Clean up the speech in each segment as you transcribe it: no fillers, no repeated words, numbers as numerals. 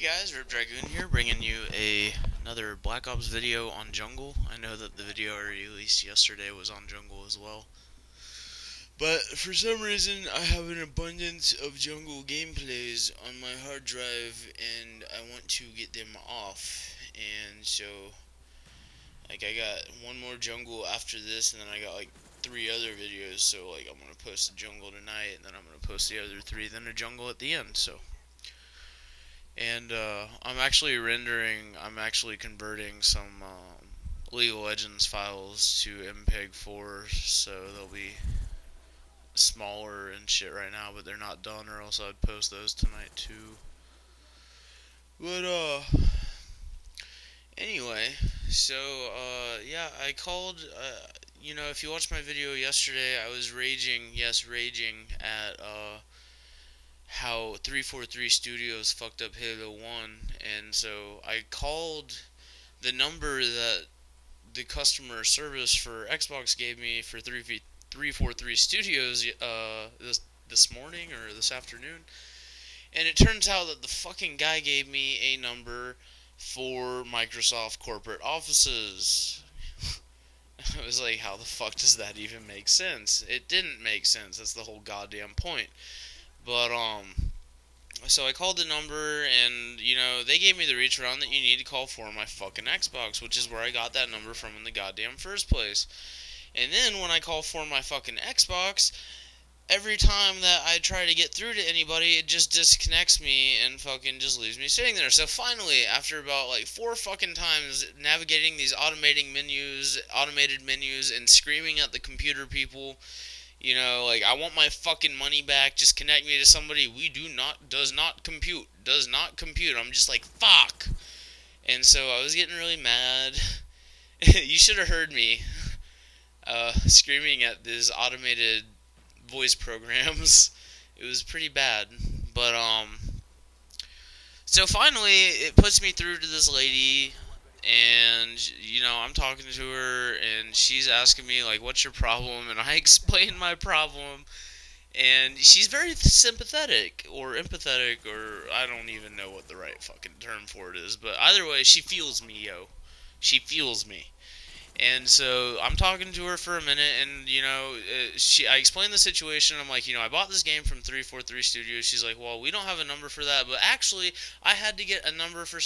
Guys, Rip Dragoon here, bringing you another Black Ops video on Jungle. I know that the video I released yesterday was on Jungle as well. But for some reason, I have an abundance of Jungle gameplays on my hard drive, and I want to get them off. And so, I got one more Jungle after this, and then I got, 3 other videos. So, I'm going to post a Jungle tonight, and then I'm going to post the other 3, then a Jungle at the end, so... And I'm actually converting some League of Legends files to MPEG-4, so they'll be smaller and shit right now, but they're not done, or else I'd post those tonight too. But anyway, so yeah, I called. If you watched my video yesterday, I was raging at how 343 Studios fucked up Halo 1, and so I called the number that the customer service for Xbox gave me for 343 Studios this morning or this afternoon, and it turns out that the fucking guy gave me a number for Microsoft corporate offices. I was like, how the fuck does that even make sense? It didn't make sense. That's the whole goddamn point. But, so I called the number, and, they gave me the Reacharound that you need to call for my fucking Xbox, which is where I got that number from in the goddamn first place. And then, when I call for my fucking Xbox, every time that I try to get through to anybody, it just disconnects me and fucking just leaves me sitting there. So finally, after about, 4 fucking times navigating these automated menus, and screaming at the computer people, I want my fucking money back, just connect me to somebody, does not compute. I'm just like, fuck. And so I was getting really mad. You should have heard me, screaming at these automated voice programs. It was pretty bad. But, so finally, it puts me through to this lady, and, I'm talking to her, and she's asking me, what's your problem, and I explain my problem, and she's very sympathetic, or empathetic, or I don't even know what the right fucking term for it is, but either way, she feels me, yo. She feels me. And so, I'm talking to her for a minute, and, I explained the situation. I'm like, I bought this game from 343 Studios. She's like, well, we don't have a number for that, but actually, I had to get a number for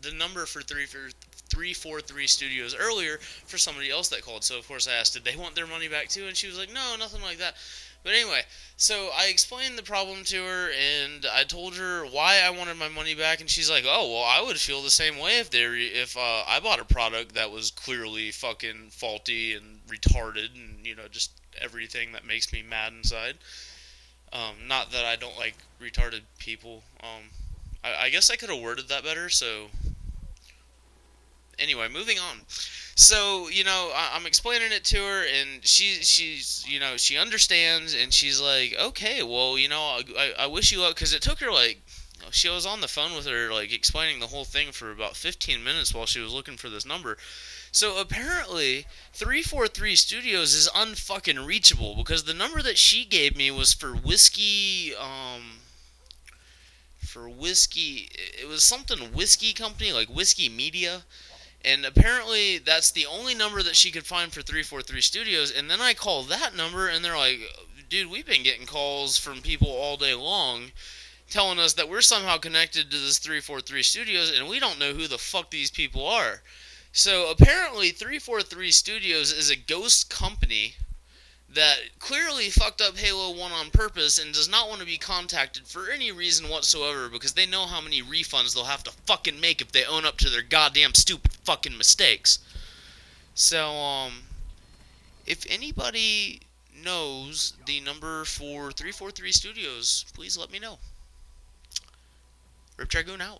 the number for 343 Studios earlier for somebody else that called. So, of course, I asked, did they want their money back too? And she was like, no, nothing like that. But anyway, so I explained the problem to her, and I told her why I wanted my money back, and she's like, oh, well, I would feel the same way if I bought a product that was clearly fucking faulty and retarded, and, just everything that makes me mad inside. Not that I don't like retarded people. I guess I could have worded that better, so... Anyway, moving on. So, I'm explaining it to her, and she's, she understands, and she's like, okay, well, I wish you luck, because it took her, she was on the phone with her, explaining the whole thing for about 15 minutes while she was looking for this number. So, apparently, 343 Studios is unfucking reachable, because the number that she gave me was for whiskey, it was something whiskey company, like Whiskey Media. And apparently, that's the only number that she could find for 343 Studios. And then I call that number, and they're like, dude, we've been getting calls from people all day long telling us that we're somehow connected to this 343 Studios, and we don't know who the fuck these people are. So apparently, 343 Studios is a ghost company that clearly fucked up Halo 1 on purpose and does not want to be contacted for any reason whatsoever, because they know how many refunds they'll have to fucking make if they own up to their goddamn stupid fucking mistakes. So, if anybody knows the number for 343 Studios, please let me know. Rip Dragoon out.